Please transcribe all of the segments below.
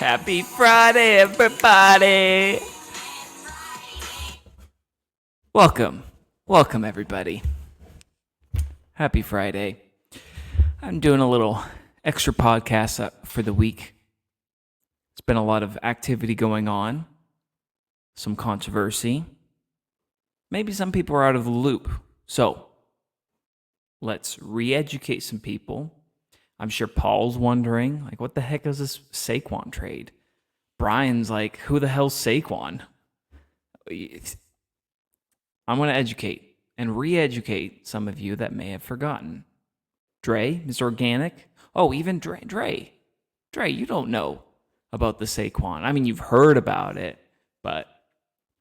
Happy Friday, everybody! Welcome, everybody. Happy Friday. I'm doing a little extra podcast for the week. It's been a lot of activity going on, some controversy. Maybe some people are out of the loop. So, let's re-educate some people. I'm sure Paul's wondering, like, what the heck is this Saquon trade? Brian's like, who the hell's Saquon? I'm going to educate and re-educate some of you that may have forgotten. Dre, Mr. Organic. Oh, even Dre, you don't know about the Saquon. I mean, you've heard about it, but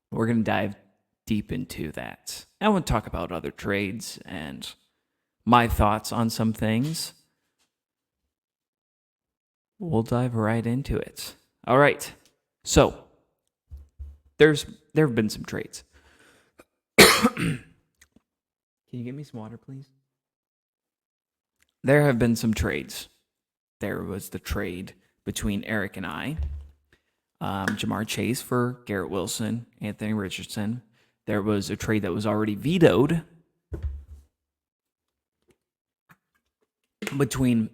we're going to dive deep into that. I want to talk about other trades and my thoughts on some things. We'll dive right into it. All right. So, there have been some trades. Can you get me some water, please? There have been some trades. There was the trade between Eric and I. Jamar Chase for Garrett Wilson, Anthony Richardson. There was a trade that was already vetoed between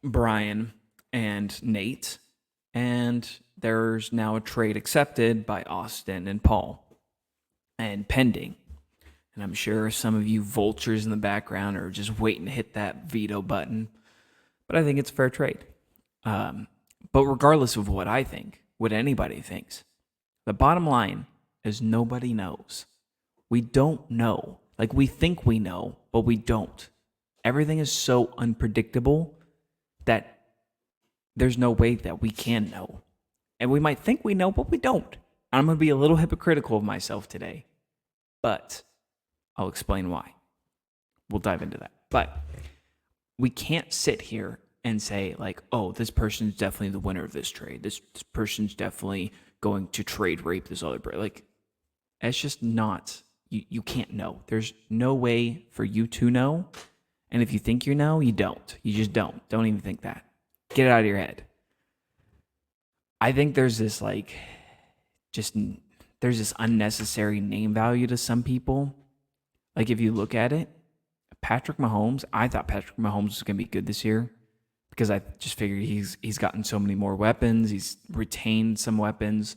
Brian and Nate. And there's now a trade accepted by Austin and Paul and pending. And I'm sure some of you vultures in the background are just waiting to hit that veto button. But I think it's a fair trade. But regardless of what I think, what anybody thinks, the bottom line is nobody knows. We don't know. Like, we think we know, but we don't. Everything is so unpredictable that there's no way that we can know. And we might think we know, but we don't. I'm going to be a little hypocritical of myself today. But I'll explain why. We'll dive into that. But we can't sit here and say, like, oh, this person's definitely the winner of this trade. This person's definitely going to trade rape this other person. Like, it's just not, you can't know. There's no way for you to know. And if you think you know, you don't. You just don't. Don't even think that. Get it out of your head. I think there's this, like, there's this unnecessary name value to some people. Like, if you look at it, Patrick Mahomes, I thought Patrick Mahomes was going to be good this year because I just figured he's gotten so many more weapons. He's retained some weapons.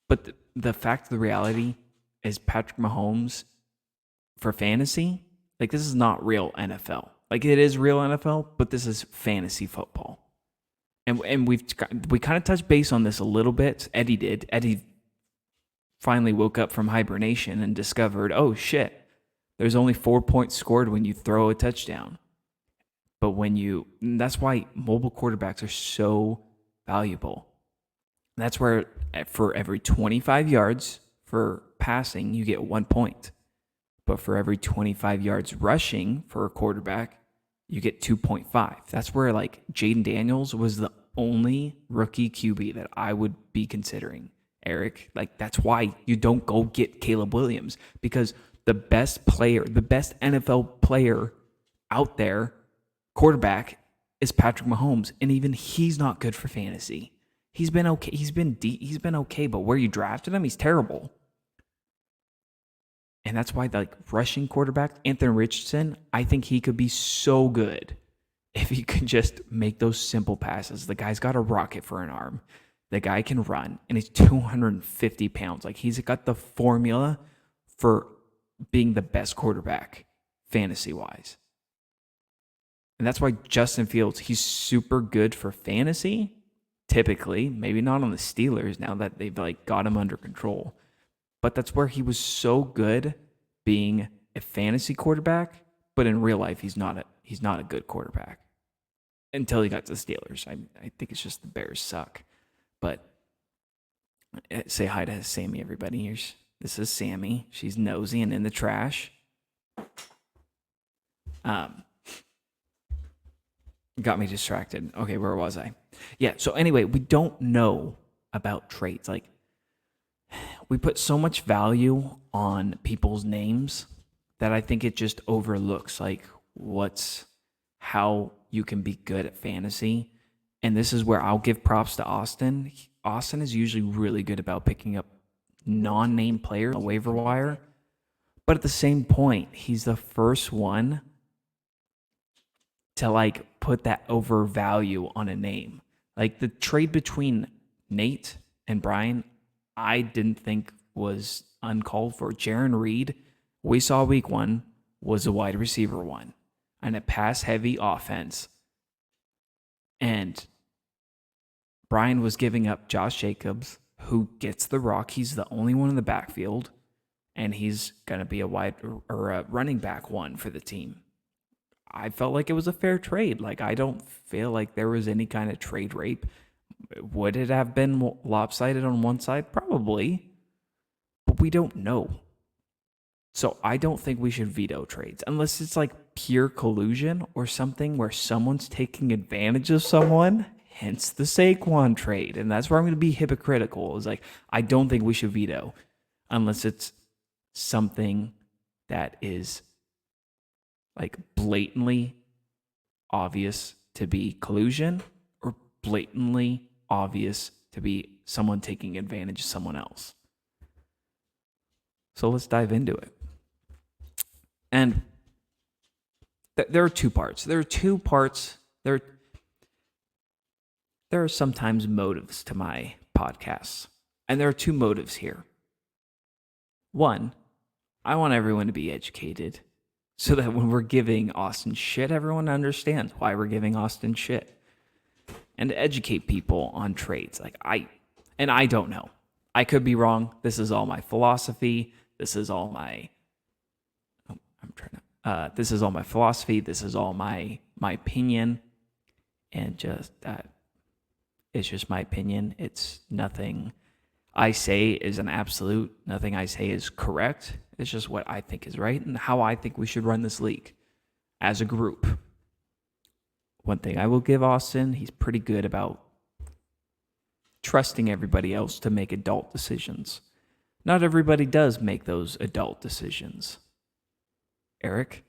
But the fact of the reality is Patrick Mahomes, for fantasy, like, this is not real NFL. Like, it is real NFL, but this is fantasy football. And we kind of touched base on this a little bit. Eddie did. Eddie finally woke up from hibernation and discovered, oh shit, there's only 4 points scored when you throw a touchdown. But that's why mobile quarterbacks are so valuable. That's where for every 25 yards for passing, you get 1 point. But for every 25 yards rushing for a quarterback, you get 2.5. That's where, like, Jaden Daniels was the only rookie QB that I would be considering. Eric, like, that's why you don't go get Caleb Williams, because the best NFL player out there, quarterback, is Patrick Mahomes, and even he's not good for fantasy. He's been okay. He's been okay, but where you drafted him, he's terrible. And that's why, like, rushing quarterback, Anthony Richardson, I think he could be so good if he could just make those simple passes. The guy's got a rocket for an arm. The guy can run, and he's 250 pounds. Like, he's got the formula for being the best quarterback, fantasy-wise. And that's why Justin Fields, he's super good for fantasy, typically. Maybe not on the Steelers now that they've, like, got him under control. But that's where he was so good being a fantasy quarterback, but in real life, he's not a good quarterback until he got to the Steelers. I think it's just the Bears suck. But say hi to Sammy, everybody. This is Sammy. She's nosy and in the trash. Got me distracted. Okay, where was I? Yeah, so anyway, we don't know about trades. Like, we put so much value on people's names that I think it just overlooks, like, how you can be good at fantasy and this is where I'll give props to Austin. Austin is usually really good about picking up non-name players on the waiver wire. But at the same point, he's the first one to like put that overvalue on a name. Like the trade between Nate and Brian, I didn't think was uncalled for. Jaron Reed, we saw week 1, was a wide receiver 1 and a pass heavy offense. And Brian was giving up Josh Jacobs, who gets the rock. He's the only one in the backfield, and he's going to be a wide or a running back 1 for the team. I felt like it was a fair trade. Like, I don't feel like there was any kind of trade rape. Would it have been lopsided on one side? Probably. But we don't know. So I don't think we should veto trades unless it's like pure collusion or something where someone's taking advantage of someone, hence the Saquon trade. And that's where I'm going to be hypocritical. Is like, I don't think we should veto unless it's something that is like blatantly obvious to be collusion or blatantly obvious to be someone taking advantage of someone else. So let's dive into it. And there are 2 parts. There are sometimes motives to my podcasts. And there are 2 motives here. 1, I want everyone to be educated so that when we're giving Austin shit, everyone understands why we're giving Austin shit. And to educate people on trades. I don't know. I could be wrong. This is all my philosophy. This is all my philosophy. This is all my opinion. And just it's just my opinion. It's nothing I say is an absolute. Nothing I say is correct. It's just what I think is right and how I think we should run this league as a group. One thing I will give Austin, he's pretty good about trusting everybody else to make adult decisions. Not everybody does make those adult decisions. Eric?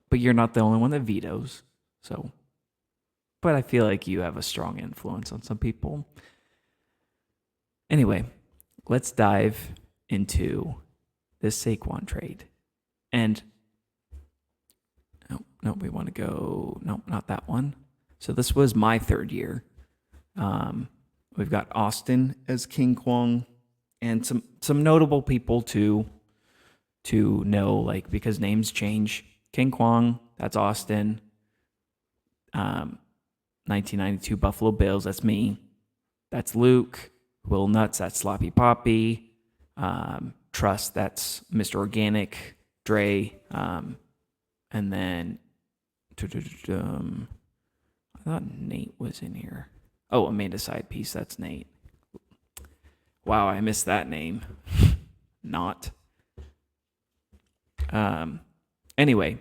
But you're not the only one that vetoes. So, but I feel like you have a strong influence on some people. Anyway, let's dive into this Saquon trade. And no, we want to go, no, not that one. So this was my 3rd year. We've got Austin as King Kwong and some notable people to know, like, because names change. King Kwong, that's Austin. 1992 Buffalo Bills, that's me. That's Luke. Will Nuts, that's Sloppy Poppy. Trust, that's Mr. Organic. Dre. And then I thought Nate was in here. Oh, Amanda Side Piece, that's Nate. Wow, I missed that name. Not. Anyway,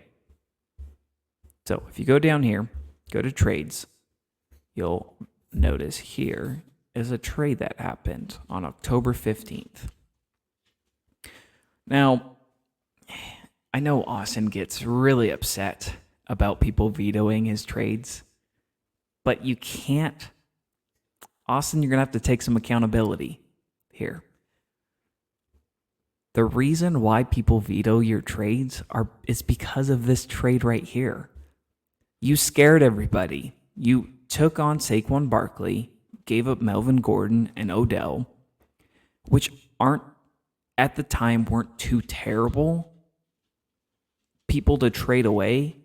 so if you go down here, go to trades, you'll notice here is a trade that happened on October 15th. Now, I know Austin gets really upset about people vetoing his trades, but you can't. Austin, you're going to have to take some accountability here. The reason why people veto your trades is because of this trade right here. You scared everybody. You took on Saquon Barkley, gave up Melvin Gordon and Odell, which at the time weren't too terrible people to trade away,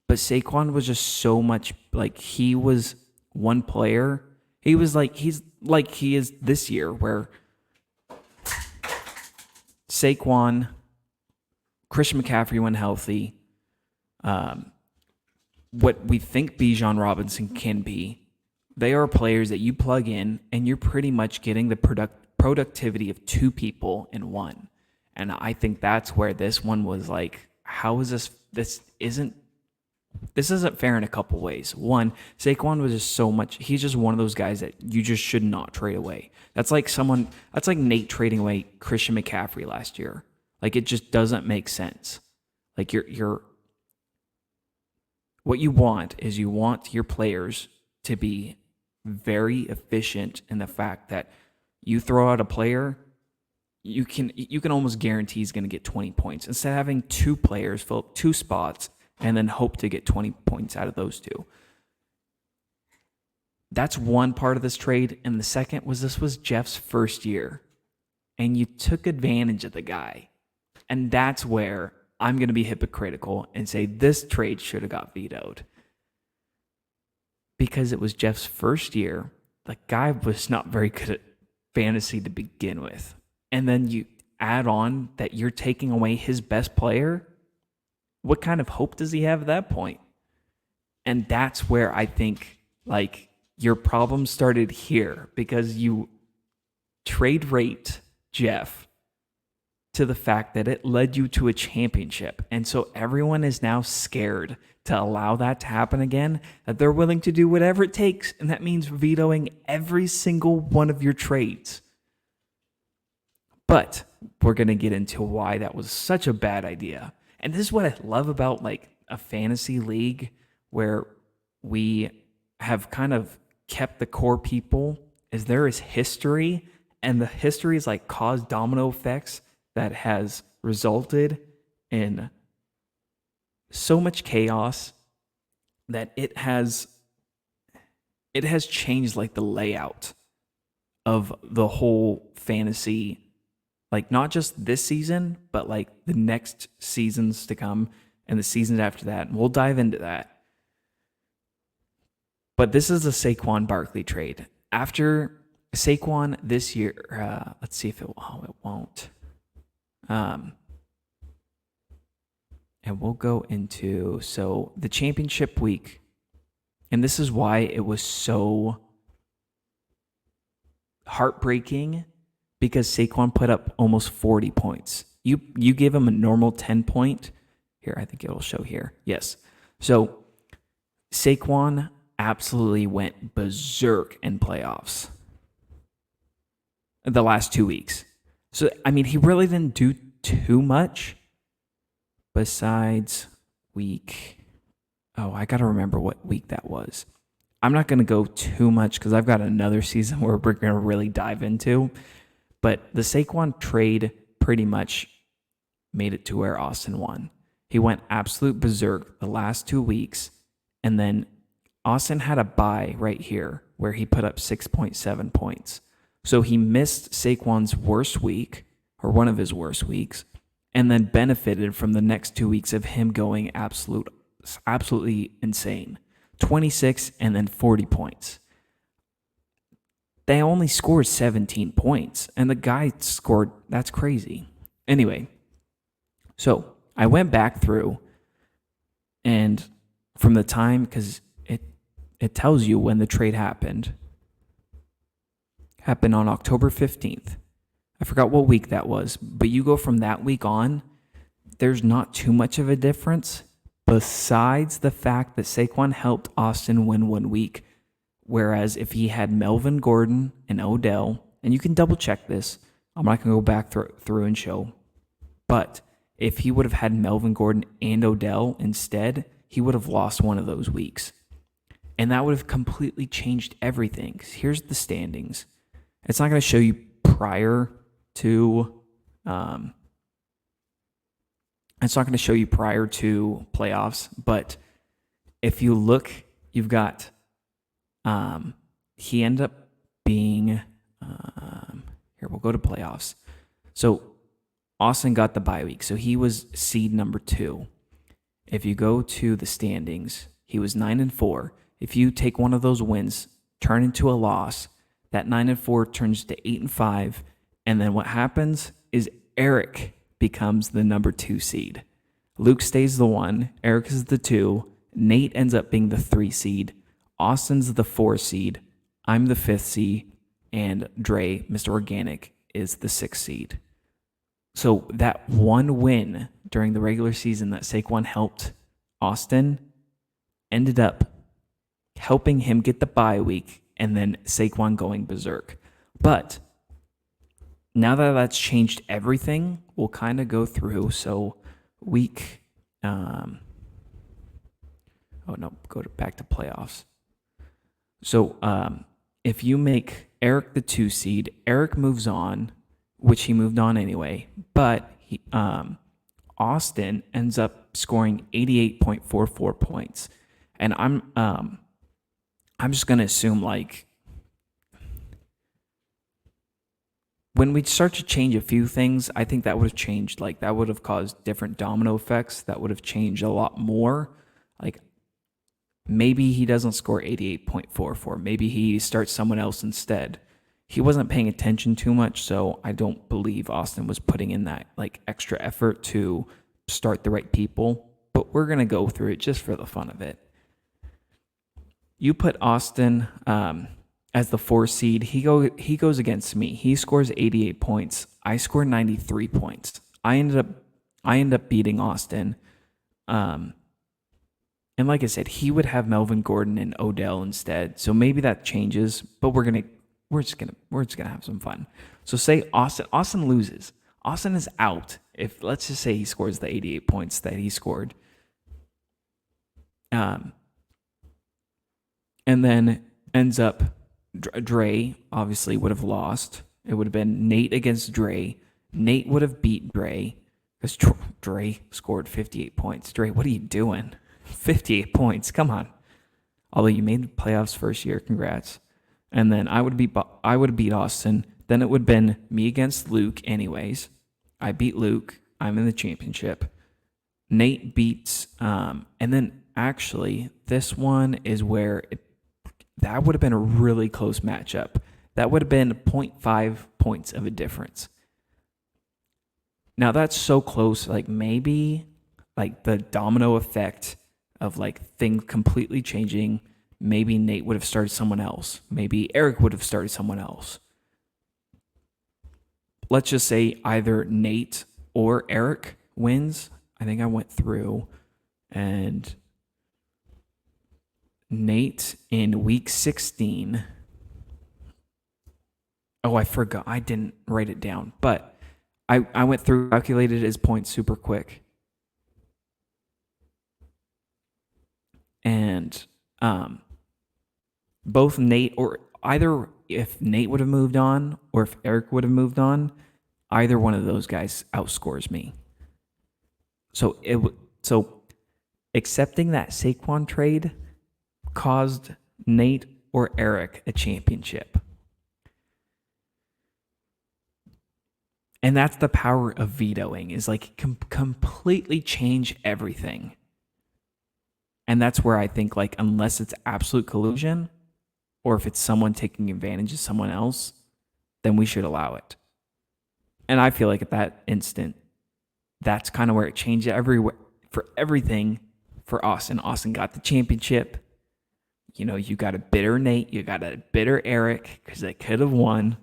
but Saquon was just so much, like, he was one player. He's like he is this year, where Saquon, Christian McCaffrey when healthy, what we think Bijan Robinson can be, they are players that you plug in and you're pretty much getting the productivity of 2 people in one. And I think that's where this one was like, how is this? This isn't fair in a couple ways. One, Saquon was just so much. He's just one of those guys that you just should not trade away. That's like Nate trading away Christian McCaffrey last year. Like, it just doesn't make sense. Like, you're what you want is you want your players to be very efficient in the fact that you throw out a player, you can almost guarantee he's going to get 20 points instead of having two players fill up two spots and then hope to get 20 points out of those two. That's one part of this trade. And the second was this was Jeff's first year, and you took advantage of the guy. And that's where I'm going to be hypocritical and say this trade should have got vetoed. Because it was Jeff's first year. The guy was not very good at fantasy to begin with. And then you add on that you're taking away his best player. What kind of hope does he have at that point? And that's where I think, like, your problem started here, because you trade rate Jeff to the fact that it led you to a championship. And so everyone is now scared to allow that to happen again, that they're willing to do whatever it takes. And that means vetoing every single one of your trades. But we're going to get into why that was such a bad idea. And this is what I love about like a fantasy league where we have kind of kept the core people, is there is history, and the history is like caused domino effects that has resulted in so much chaos that it has changed like the layout of the whole fantasy, like not just this season, but like the next seasons to come and the seasons after that. And we'll dive into that. But this is a Saquon Barkley trade. After Saquon this year, let's see if it won't. And we'll go into, so the championship week, and this is why it was so heartbreaking, because Saquon put up almost 40 points. You give him a normal 10 point. Here, I think it'll show here. Yes. So Saquon absolutely went berserk in playoffs the last 2 weeks. So, I mean, he really didn't do too much besides week. Oh, I got to remember what week that was. I'm not going to go too much because I've got another season where we're going to really dive into. But the Saquon trade pretty much made it to where Austin won. He went absolute berserk the last 2 weeks, and then Austin had a bye right here where he put up 6.7 points. So he missed Saquon's worst week, or one of his worst weeks, and then benefited from the next 2 weeks of him going absolutely insane. 26 and then 40 points. They only scored 17 points, and the guy scored, that's crazy. Anyway, so I went back through, and from the time, because it tells you when the trade happened on October 15th. I forgot what week that was, but you go from that week on, there's not too much of a difference besides the fact that Saquon helped Austin win 1 week. Whereas if he had Melvin Gordon and Odell, and you can double check this, I'm not going to go back through and show, but if he would have had Melvin Gordon and Odell instead, he would have lost one of those weeks. And that would have completely changed everything. Here's the standings. It's not going to show you prior to playoffs, but if you look, you've got he ended up being here, we'll go to playoffs. So Austin got the bye week, so he was seed number 2. If you go to the standings, he was 9-4. If you take one of those wins, turn into a loss, that 9-4 turns to 8-5, and then what happens is Eric becomes the number 2 seed. Luke stays the 1, Eric is the 2, Nate ends up being the 3 seed, Austin's the 4 seed, I'm the 5th seed, and Dre, Mr. Organic, is the 6th seed. So that one win during the regular season that Saquon helped Austin ended up helping him get the bye week, and then Saquon going berserk. But now that that's changed everything, we'll kind of go through. So week, Oh no, back to playoffs. So if you make Eric the 2 seed, Eric moves on, which he moved on anyway, but Austin ends up scoring 88.44 points. And I'm just gonna assume, like, when we start to change a few things, I think that would have changed. Like, that would have caused different domino effects. That would have changed a lot more. Like, maybe he doesn't score 88.44. Maybe he starts someone else instead. He wasn't paying attention too much, so I don't believe Austin was putting in that like extra effort to start the right people. But we're gonna go through it just for the fun of it. You put Austin as the 4 seed. He goes against me. He scores 88 points. I score 93 points. I end up beating Austin. And like I said, he would have Melvin Gordon and Odell instead. So maybe that changes, but we're just gonna have some fun. So say Austin loses. Austin is out. If let's just say he scores the 88 points that he scored. And then ends up, Dre obviously would have lost. It would have been Nate against Dre. Nate would have beat Dre because Dre scored 58 points. Dre, what are you doing? 58 points. Come on. Although you made the playoffs first year, congrats. And then I would beat Austin. Then it would have been me against Luke anyways. I beat Luke. I'm in the championship. Nate beats, and then actually this one is where that would have been a really close matchup. That would have been 0.5 points of a difference. Now that's so close, like maybe like the domino effect of like things completely changing. Maybe Nate would have started someone else. Maybe Eric would have started someone else. Let's just say either Nate or Eric wins. I think I went through, and Nate in week 16. Oh, I forgot. I didn't write it down, but I went through, calculated his points super quick. And both Nate, or either if Nate would have moved on or if Eric would have moved on, either one of those guys outscores me. So accepting that Saquon trade caused Nate or Eric a championship. And that's the power of vetoing, is like completely change everything. And that's where I think, like, unless it's absolute collusion or if it's someone taking advantage of someone else, then we should allow it. And I feel like at that instant, that's kind of where it changed everywhere for everything for Austin. Austin got the championship. You know, you got a bitter Nate, you got a bitter Eric because they could have won.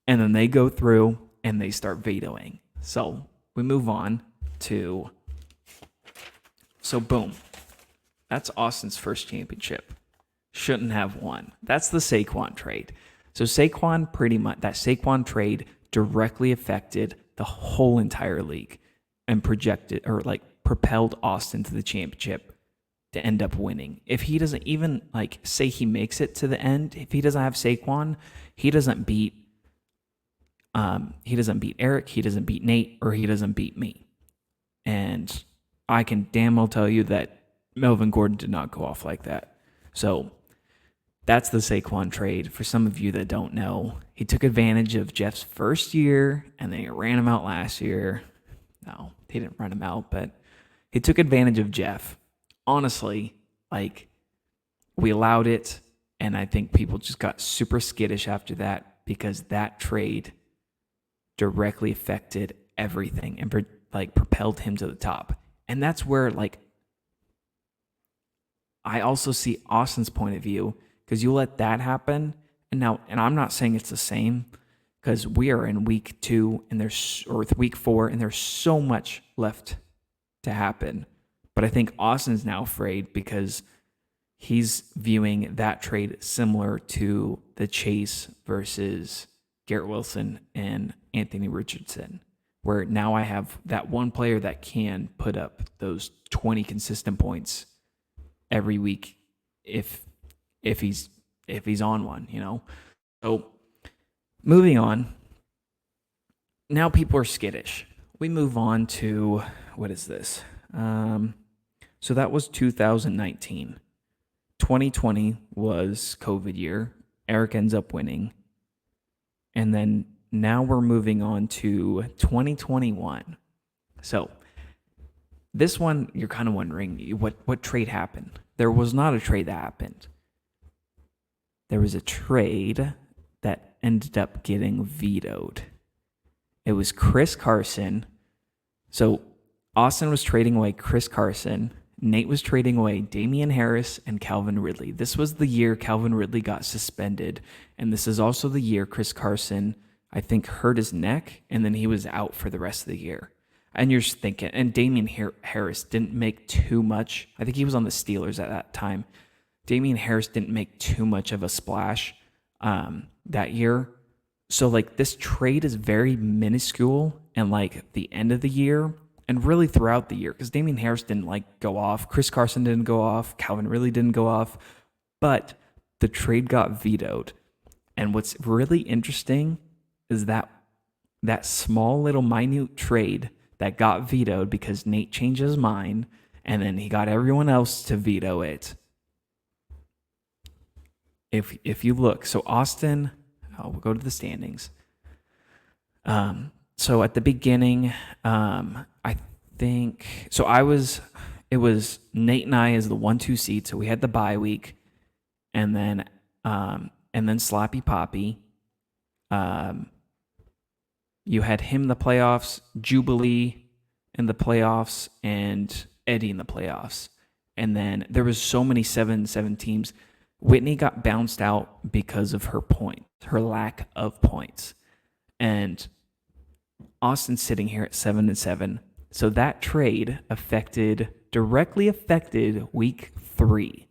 And then they go through and they start vetoing. So we move on to, so boom. That's Austin's first championship. Shouldn't have won. That's the Saquon trade. So Saquon, pretty much, that Saquon trade directly affected the whole entire league and projected, or like propelled Austin to the championship to end up winning. If he doesn't even, like, say he makes it to the end, if he doesn't have Saquon, he doesn't beat Eric, he doesn't beat Nate, or he doesn't beat me. And I can damn well tell you that Melvin Gordon did not go off like that. So that's the Saquon trade. For some of you that don't know, he took advantage of Jeff's first year, and then he ran him out last year. No, he didn't run him out, but he took advantage of Jeff. Honestly, like, we allowed it, and I think people just got super skittish after that because that trade directly affected everything and like propelled him to the top. And that's where, like, I also see Austin's point of view, because you let that happen, and I'm not saying it's the same, because we are in week 2 and or week 4, and there's so much left to happen. But I think Austin's now afraid because he's viewing that trade similar to the Chase versus Garrett Wilson and Anthony Richardson, where now I have that one player that can put up those 20 consistent points every week if if he's on one, So moving on. Now people are skittish. We move on to what is this? So that was 2019. 2020 was COVID year. Eric ends up winning. And then now we're moving on to 2021. So this one, you're kind of wondering what trade happened. There was not a trade that happened. There was a trade that ended up getting vetoed. It was Chris Carson. So Austin was trading away Chris Carson. Nate was trading away Damian Harris and Calvin Ridley. This was the year Calvin Ridley got suspended. And this is also the year Chris Carson, I think, hurt his neck, and then he was out for the rest of the year. And you're just thinking, and Damian Harris didn't make too much. I think he was on the Steelers at that time. Damian Harris didn't make too much of a splash that year. So, like, this trade is very minuscule and, like, the end of the year and really throughout the year, because Damian Harris didn't, like, go off. Chris Carson didn't go off. Calvin Ridley didn't go off. But the trade got vetoed. And what's really interesting is that small little minute trade that got vetoed because Nate changed his mind, and then he got everyone else to veto it. If you look, so Austin, we'll go to the standings. So at the beginning, I think, so it was Nate and I as the 1-2 seed. So we had the bye week, and then Slappy Poppy. You had him in the playoffs, Jubilee in the playoffs, and Eddie in the playoffs. And then there was so many 7-7 teams. Whitney got bounced out because of her lack of points. And Austin's sitting here at 7-7. So that trade directly affected week 3.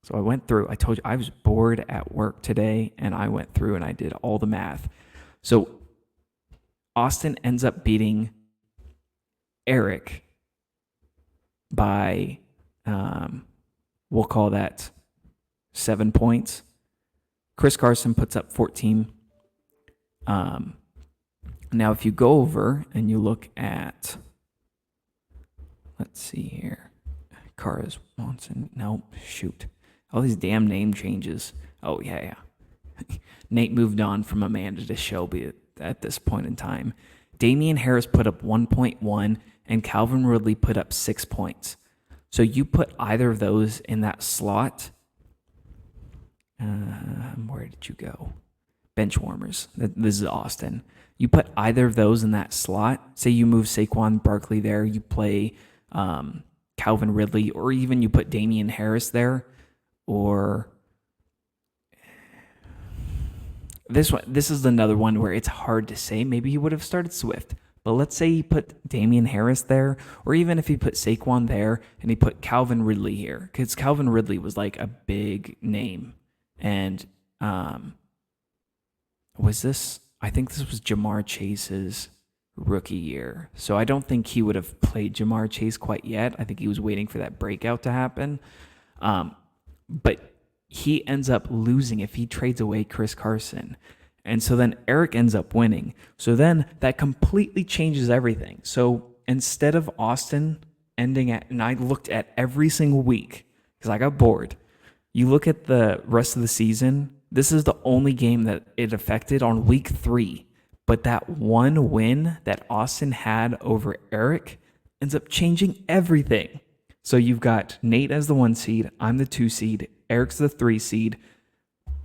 So I went through, I told you I was bored at work today, and I went through and I did all the math. So Austin ends up beating Eric by, we'll call that 7 points. Chris Carson puts up 14. Now, if you go over and you look at, let's see here, Cars Watson. No, shoot. All these damn name changes. Oh, yeah. Nate moved on from Amanda to Shelby at this point in time. Damian Harris put up 1.1 and Calvin Ridley put up 6 points. So you put either of those in that slot. Where did you go? Bench warmers. This is Austin. You put either of those in that slot. Say you move Saquon Barkley there. You play Calvin Ridley, or even you put Damian Harris there, or this one. This is another one where it's hard to say. Maybe he would have started Swift, but let's say he put Damian Harris there, or even if he put Saquon there and he put Calvin Ridley here, because Calvin Ridley was like a big name. And I think this was Jamar Chase's rookie year. So I don't think he would have played Jamar Chase quite yet. I think he was waiting for that breakout to happen. But he ends up losing if he trades away Chris Carson. And so then Eric ends up winning. So then that completely changes everything. So instead of Austin ending at, and I looked at every single week because I got bored. You look at the rest of the season, this is the only game that it affected on week 3. But that one win that Austin had over Eric ends up changing everything. So you've got Nate as the 1 seed, I'm the 2 seed, Eric's the 3 seed,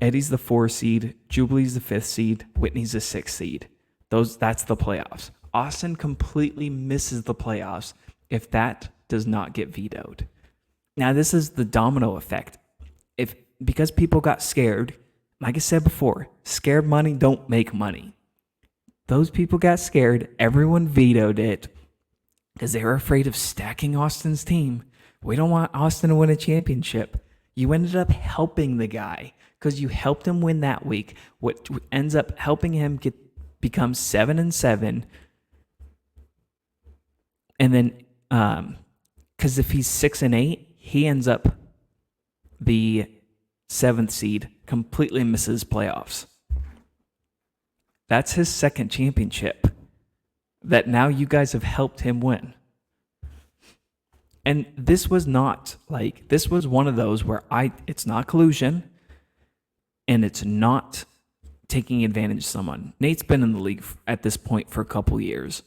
Eddie's the 4 seed, Jubilee's the 5th seed, Whitney's the 6th seed. That's the playoffs. Austin completely misses the playoffs if that does not get vetoed. Now this is the domino effect. Because people got scared, like I said before, scared money don't make money. Those people got scared. Everyone vetoed it because they were afraid of stacking Austin's team. We don't want Austin to win a championship. You ended up helping the guy because you helped him win that week. What ends up helping him become 7-7. And then, because if he's 6-8, he ends up the 7th seed, completely misses playoffs. That's his second championship that now you guys have helped him win. And this was one of those where it's not collusion and it's not taking advantage of someone. Nate's been in the league at this point for a couple years,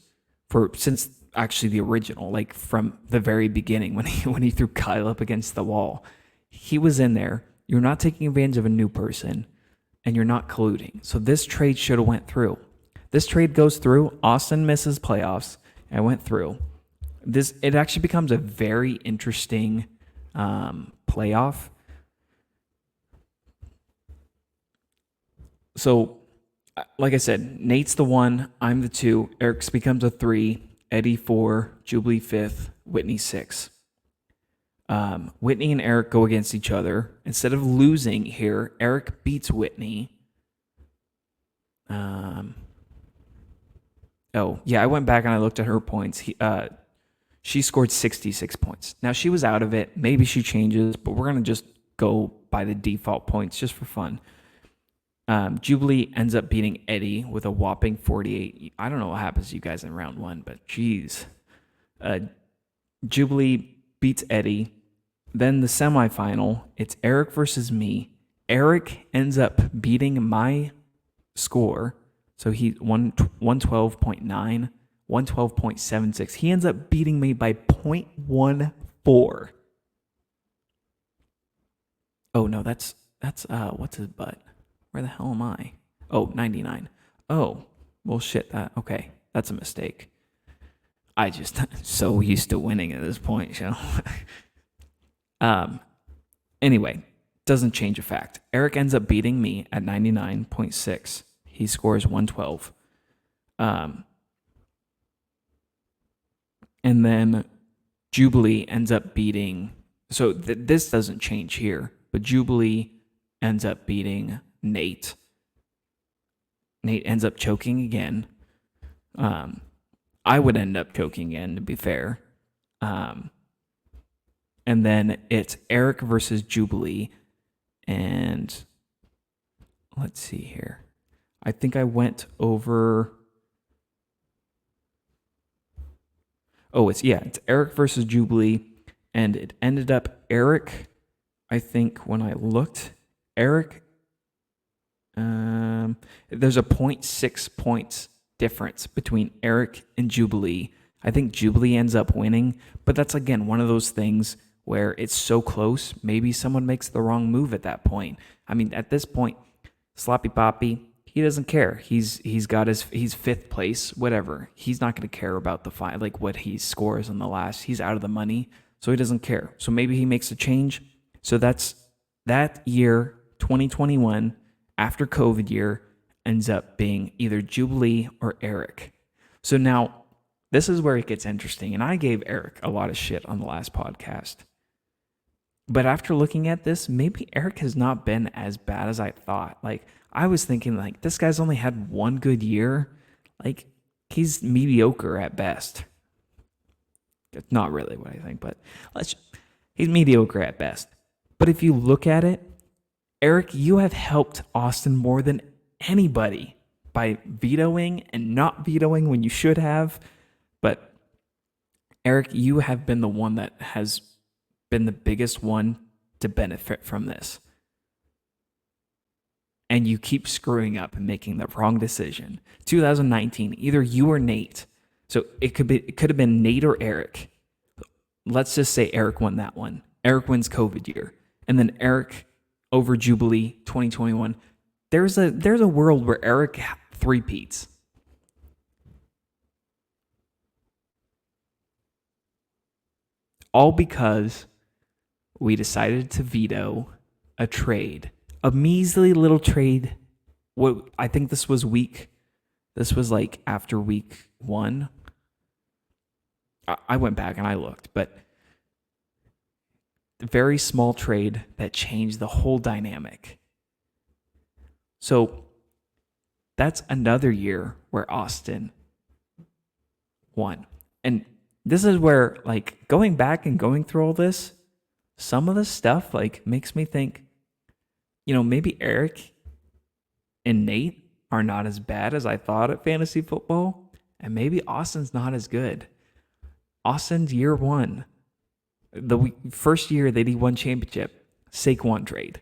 since actually the original, like from the very beginning when he threw Kyle up against the wall. He was in there. You're not taking advantage of a new person, and you're not colluding. So this trade should have went through. This trade goes through. Austin misses playoffs. And went through. It actually becomes a very interesting playoff. So, like I said, Nate's the 1, I'm the 2, Eric's becomes a 3, Eddie 4, Jubilee 5th, Whitney 6. Whitney and Eric go against each other. Instead of losing here, Eric beats Whitney. I went back and I looked at her points. She scored 66 points. Now, she was out of it. Maybe she changes, but we're going to just go by the default points just for fun. Jubilee ends up beating Eddie with a whopping 48. I don't know what happens to you guys in round 1, but geez. Jubilee beats Eddie. Then the semifinal, it's Eric versus me. Eric ends up beating my score. So he 112.9, 112.76. He ends up beating me by 0.14. Oh no, that's what's his butt? Where the hell am I? Oh, 99. Oh, well shit, okay. That's a mistake. I just so used to winning at this point, you know. Anyway, doesn't change a fact. Eric ends up beating me at 99.6. He scores 112. And then Jubilee ends up beating. So this doesn't change here, but Jubilee ends up beating Nate. Nate ends up choking again. I would end up choking again, to be fair. And then it's Eric versus Jubilee. And let's see here. I think I went over. Oh, it's Eric versus Jubilee. And it ended up Eric, I think when I looked, Eric, there's a 0.6 points difference between Eric and Jubilee. I think Jubilee ends up winning, but that's again one of those things where it's so close, maybe someone makes the wrong move at that point. I mean, at this point, Sloppy Poppy, he doesn't care. He's 5th place, whatever. He's not going to care about what he scores on the last. He's out of the money, so he doesn't care. So maybe he makes a change. So that's that year, 2021, after COVID year, ends up being either Jubilee or Eric. So now, this is where it gets interesting. And I gave Eric a lot of shit on the last podcast. But after looking at this, maybe Eric has not been as bad as I thought. Like, I was thinking, this guy's only had one good year. Like, he's mediocre at best. It's not really what I think, but he's mediocre at best. But if you look at it, Eric, you have helped Austin more than anybody by vetoing and not vetoing when you should have. But Eric, you have been the one that has been the biggest one to benefit from this. And you keep screwing up and making the wrong decision. 2019, either you or Nate. So it could have been Nate or Eric. Let's just say Eric won that one. Eric wins COVID year. And then Eric over Jubilee 2021. There's a world where Eric three-peats. All because we decided to veto a trade. A measly little trade. I think this was after week 1. I went back and I looked, but a very small trade that changed the whole dynamic. So that's another year where Austin won. And this is where, going back and going through all this, some of the stuff like makes me think, maybe Eric and Nate are not as bad as I thought at fantasy football, and maybe Austin's not as good. Austin's year one, the first year that he won championship, Saquon trade.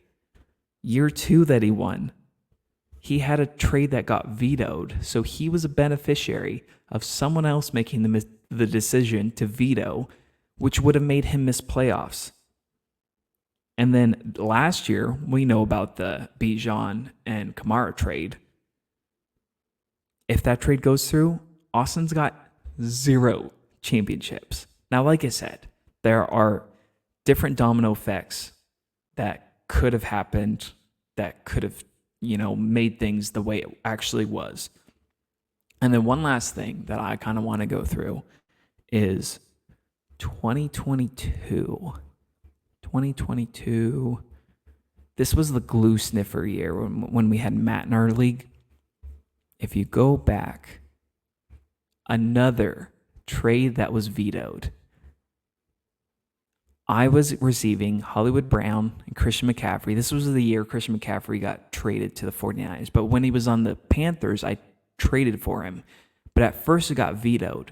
Year two that he won, he had a trade that got vetoed, so he was a beneficiary of someone else making the decision to veto, which would have made him miss playoffs. And then last year, we know about the Bijan and Kamara trade. If that trade goes through, Austin's got 0 championships. Now, like I said, there are different domino effects that could have happened, that could have, made things the way it actually was. And then one last thing that I kind of want to go through is 2022. 2022. This was the glue sniffer year when we had Matt in our league. If you go back, another trade that was vetoed. I was receiving Hollywood Brown and Christian McCaffrey. This was the year Christian McCaffrey got traded to the 49ers. But when he was on the Panthers, I traded for him. But at first it got vetoed.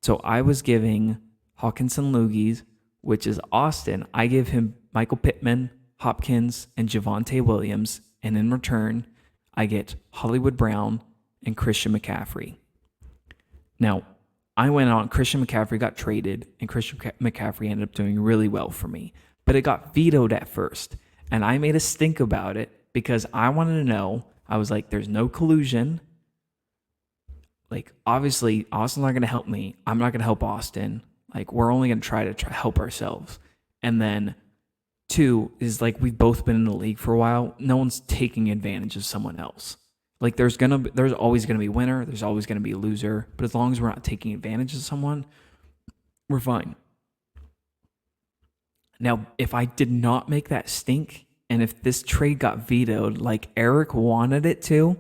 So I was giving Hawkinson Loogies, which is Austin. I give him Michael Pittman, Hopkins, and Javonte Williams. And in return, I get Hollywood Brown and Christian McCaffrey. Now, I went on, Christian McCaffrey got traded, and Christian McCaffrey ended up doing really well for me. But it got vetoed at first, and I made a stink about it because I wanted to know. I was like, there's no collusion. Like, obviously, Austin's not going to help me. I'm not going to help Austin. Like, we're only going to try help ourselves. And then 2 is like, we've both been in the league for a while. No one's taking advantage of someone else. Like, there's always gonna be a winner, there's always gonna be a loser, but as long as we're not taking advantage of someone, we're fine. Now, if I did not make that stink, and if this trade got vetoed like Eric wanted it to,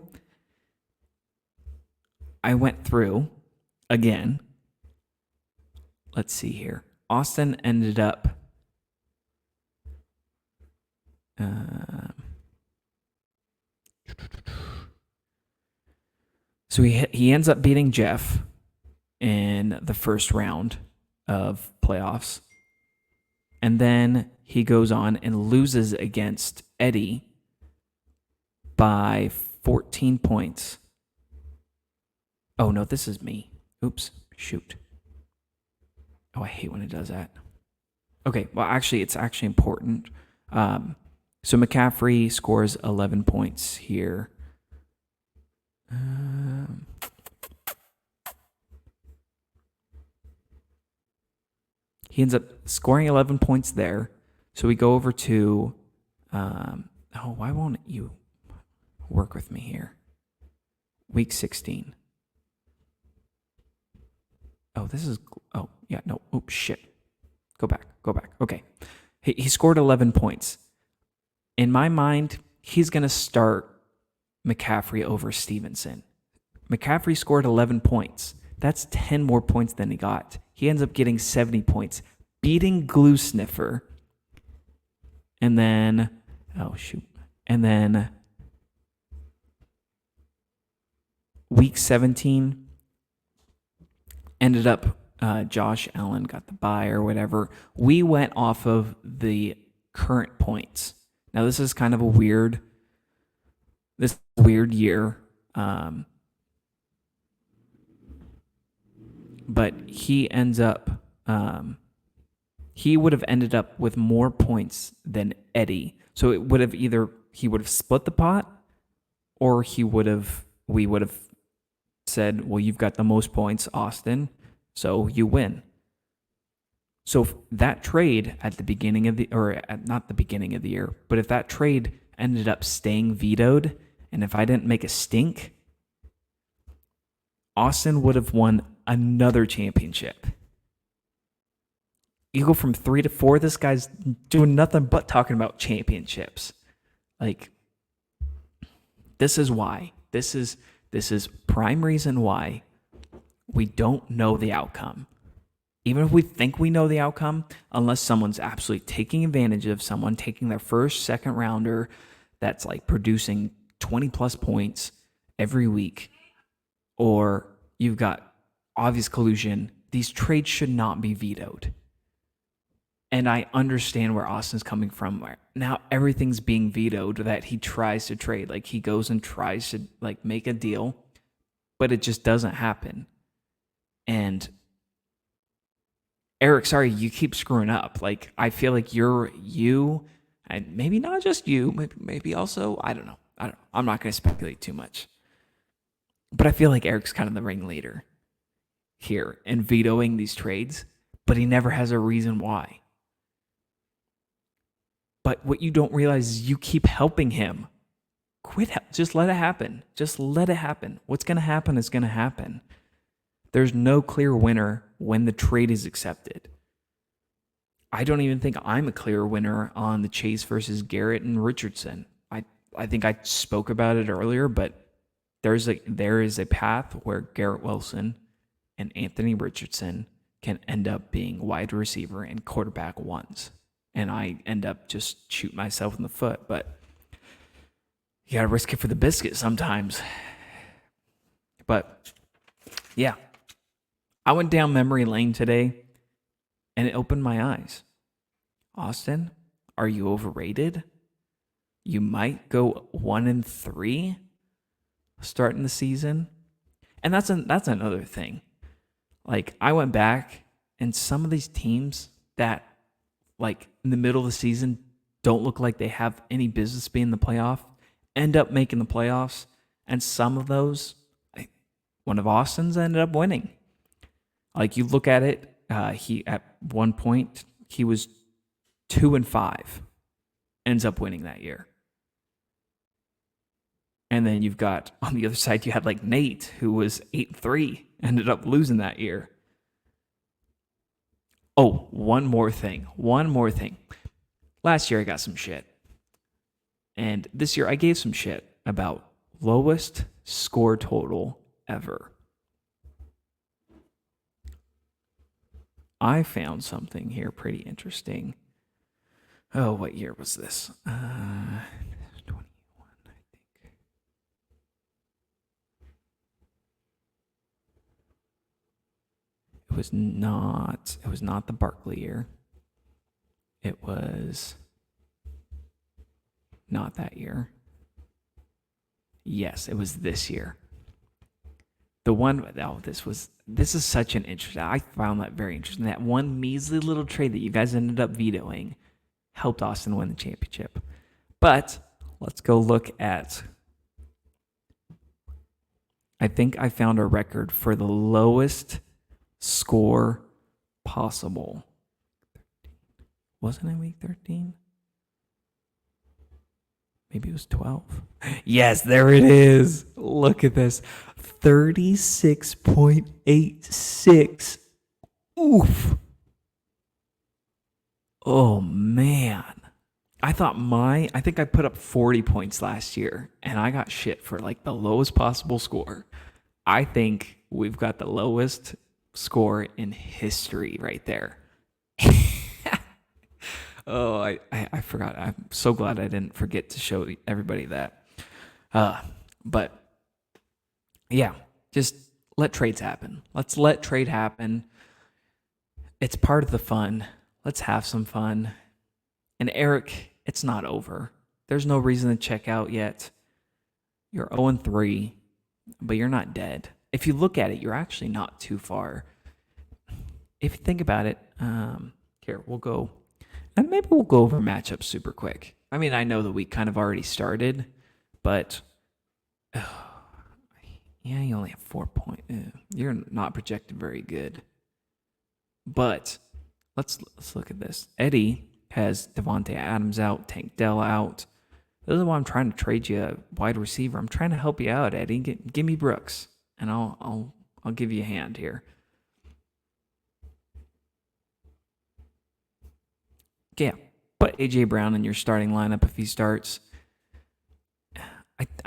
I went through again. Let's see here. Austin ended up so he ends up beating Jeff in the first round of playoffs. And then he goes on and loses against Eddie by 14 points. Oh, no, this is me. Oops, shoot. Oh, I hate when it does that. Okay, well, actually, it's actually important. So McCaffrey scores 11 points here. He ends up scoring 11 points there. So we go over to, why won't you work with me here? Week 16. Oops, shit. Go back. Okay. He scored 11 points. In my mind, he's going to start McCaffrey over Stevenson. McCaffrey scored 11 points. That's 10 more points than he got. He ends up getting 70 points, beating Glue Sniffer. And then, week 17, ended up, Josh Allen got the bye or whatever. We went off of the current points. Now, this is kind of a weird year. But he ends up, he would have ended up with more points than Eddie. So it would have he would have split the pot, or we would have said, well, you've got the most points, Austin, so you win. So if that trade at the beginning of not the beginning of the year, but if that trade ended up staying vetoed, and if I didn't make a stink, Austin would have won another championship. You go from 3 to 4, this guy's doing nothing but talking about championships. Like, this is why. This is prime reason why we don't know the outcome. even if we think we know the outcome, unless someone's absolutely taking advantage of someone, taking their first, second rounder that's like producing 20 plus points every week, or you've got obvious collusion, these trades should not be vetoed. And I understand where Austin's coming from. Where now everything's being vetoed that he tries to trade. Like he goes and tries to like make a deal, but it just doesn't happen. And Eric, sorry, you keep screwing up. Like I feel like you, and maybe not just you, maybe also I don't know. I'm not going to speculate too much, but I feel like Eric's kind of the ringleader here in vetoing these trades, but he never has a reason why. But what you don't realize is you keep helping him. Just let it happen. Just let it happen. What's going to happen is going to happen. There's no clear winner when the trade is accepted. I don't even think I'm a clear winner on the Chase versus Garrett and Richardson. I think I spoke about it earlier, but there is a path where Garrett Wilson and Anthony Richardson can end up being wide receiver and quarterback ones. And I end up just shooting myself in the foot. But you got to risk it for the biscuit sometimes. But yeah, I went down memory lane today and it opened my eyes. Austin, are you overrated? You might go 1-3 starting the season. And that's another thing. Like I went back and some of these teams that like in the middle of the season don't look like they have any business being in the playoff end up making the playoffs. And some of those, one of Austin's ended up winning. Like you look at it, he at one point he was 2-5, ends up winning that year. And then you've got on the other side, you had like Nate, who was 8-3, ended up losing that year. Oh, one more thing. Last year I got some shit. And this year I gave some shit about lowest score total ever. I found something here pretty interesting. Oh, what year was this? 21, I think. It was not the Barkley year. It was not that year. Yes, it was this year. The one, this is such an interesting, I found that very interesting. That one measly little trade that you guys ended up vetoing helped Austin win the championship. But let's go look at, I think I found a record for the lowest score possible. Wasn't it week 13? Maybe it was 12. Yes, there it is. Look at this. 36.86. Oof. Oh, man. I think I put up 40 points last year, and I got shit for like the lowest possible score. I think we've got the lowest score in history right there. Oh, I forgot. I'm so glad I didn't forget to show everybody that. But yeah, just let trades happen. Let's let trade happen. It's part of the fun. Let's have some fun. And Eric, it's not over. There's no reason to check out yet. You're 0-3, but you're not dead. If you look at it, you're actually not too far. If you think about it, here, we'll go. And maybe we'll go over matchups super quick. I mean, I know the week kind of already started, but yeah, you only have 4 points. You're not projected very good. But let's look at this. Eddie has Devontae Adams out, Tank Dell out. This is why I'm trying to trade you a wide receiver. I'm trying to help you out, Eddie. Give me Brooks, and I'll give you a hand here. Yeah, put A.J. Brown in your starting lineup if he starts.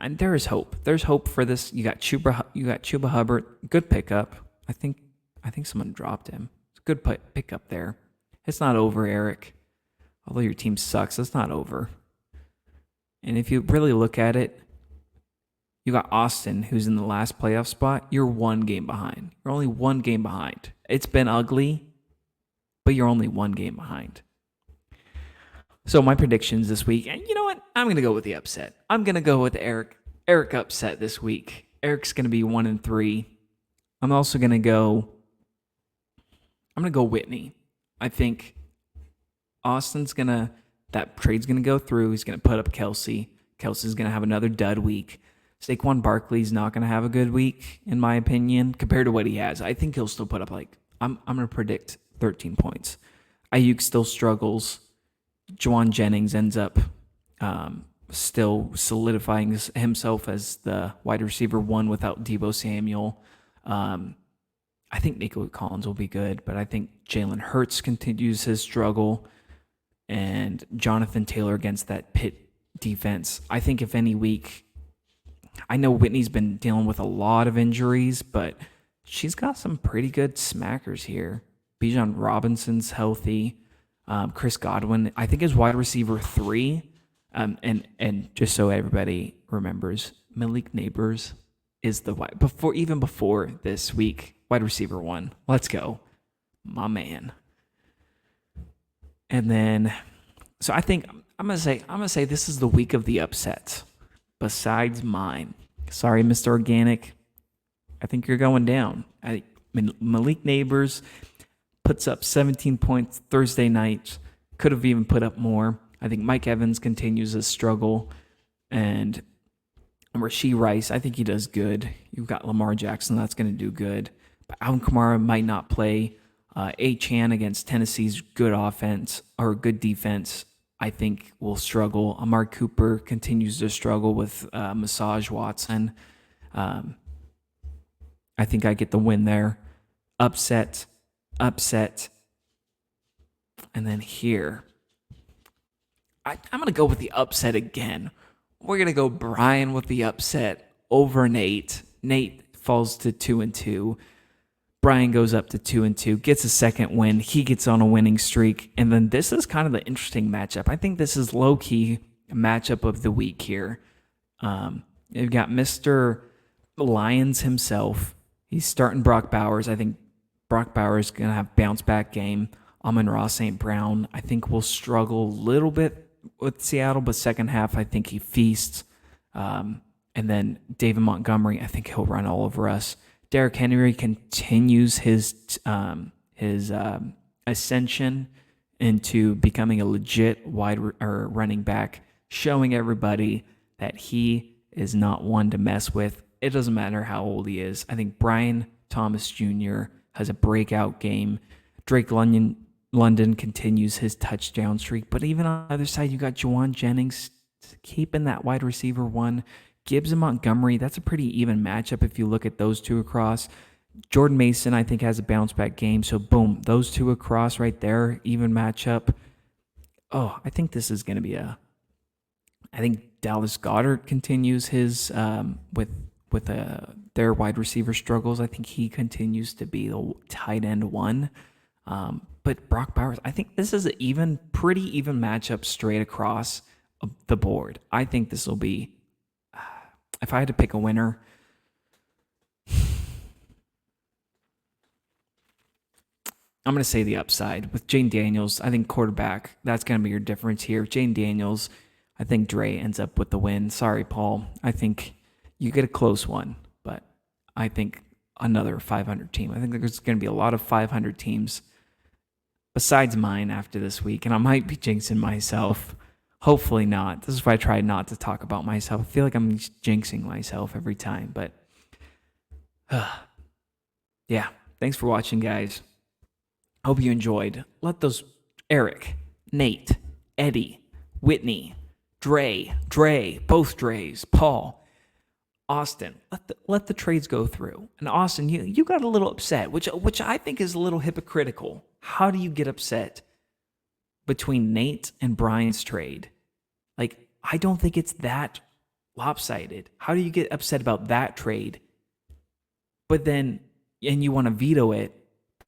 There is hope. There's hope for this. You got Chuba Hubbard, good pickup. I think someone dropped him. Good pick up there. It's not over, Eric. Although your team sucks, it's not over. And if you really look at it, you got Austin, who's in the last playoff spot. You're one game behind. You're only one game behind. It's been ugly, but you're only one game behind. So my predictions this week, and you know what? I'm going to go with the upset. I'm going to go with Eric. Eric upset this week. Eric's going to be 1-3. I'm also going to go Whitney. I think that trade's going to go through. He's going to put up Kelsey. Kelsey's going to have another dud week. Saquon Barkley's not going to have a good week, in my opinion, compared to what he has. I think he'll still put up I'm going to predict 13 points. Ayuk still struggles. Juwan Jennings ends up still solidifying himself as the wide receiver 1 without Deebo Samuel. I think Nico Collins will be good, but I think Jalen Hurts continues his struggle, and Jonathan Taylor against that Pitt defense. I think if any week, I know Whitney's been dealing with a lot of injuries, but she's got some pretty good smackers here. Bijan Robinson's healthy. Chris Godwin, I think, is wide receiver 3. And just so everybody remembers, Malik Neighbors is before this week, wide receiver 1. Let's go, my man. And then, so I think I'm gonna say this is the week of the upsets. Besides mine, sorry, Mr. Organic, I think you're going down. Malik Neighbors puts up 17 points Thursday night. Could have even put up more. I think Mike Evans continues his struggle. And Rashee Rice, I think he does good. You've got Lamar Jackson, that's going to do good. But Alvin Kamara might not play. Achane against Tennessee's good offense or good defense, I think will struggle. Amari Cooper continues to struggle with Massage Watson. I think I get the win there. Upset. And then here, I'm going to go with the upset again. We're going to go Brian with the upset over Nate. Nate falls to 2-2. Brian goes up to 2-2, gets a second win. He gets on a winning streak. And then this is kind of the interesting matchup. I think this is low-key matchup of the week here. You've got Mr. Lions himself. He's starting Brock Bowers. I think Brock Bowers is going to have bounce-back game. Amon-Ra St. Brown, I think, will struggle a little bit with Seattle, but second half, I think he feasts. And then David Montgomery, I think he'll run all over us. Derrick Henry continues his ascension into becoming a legit running back, showing everybody that he is not one to mess with. It doesn't matter how old he is. I think Brian Thomas Jr. has a breakout game. Drake London continues his touchdown streak. But even on the other side, you got Juwan Jennings keeping that wide receiver 1. Gibbs and Montgomery, that's a pretty even matchup if you look at those two across. Jordan Mason, I think, has a bounce-back game. So, boom, those two across right there, even matchup. Oh, I think this is going to be I think Dallas Goedert continues his with their wide receiver struggles. I think he continues to be the tight end 1. But Brock Bowers, I think this is a pretty even matchup straight across the board. I think this will be, if I had to pick a winner, I'm going to say the upside. With Jane Daniels, I think quarterback, that's going to be your difference here. Jane Daniels, I think Dre ends up with the win. Sorry, Paul. I think you get a close one, but I think another 500 team. I think there's going to be a lot of 500 teams besides mine after this week, and I might be jinxing myself. Hopefully not. This is why I try not to talk about myself. I feel like I'm jinxing myself every time, but yeah. Thanks for watching, guys. Hope you enjoyed. Let those Eric, Nate, Eddie, Whitney, Dre, both Dre's, Paul, Austin, let the trades go through. And Austin, you got a little upset, which I think is a little hypocritical. How do you get upset between Nate and Brian's trade? Like, I don't think it's that lopsided. How do you get upset about that trade? But then, and you want to veto it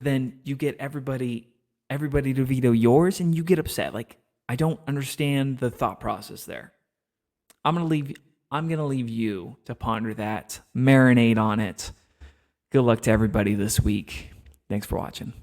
then you get everybody to veto yours and you get upset. Like, I don't understand the thought process there. I'm going to leave you to ponder that, marinate on it. Good luck to everybody this week. Thanks for watching.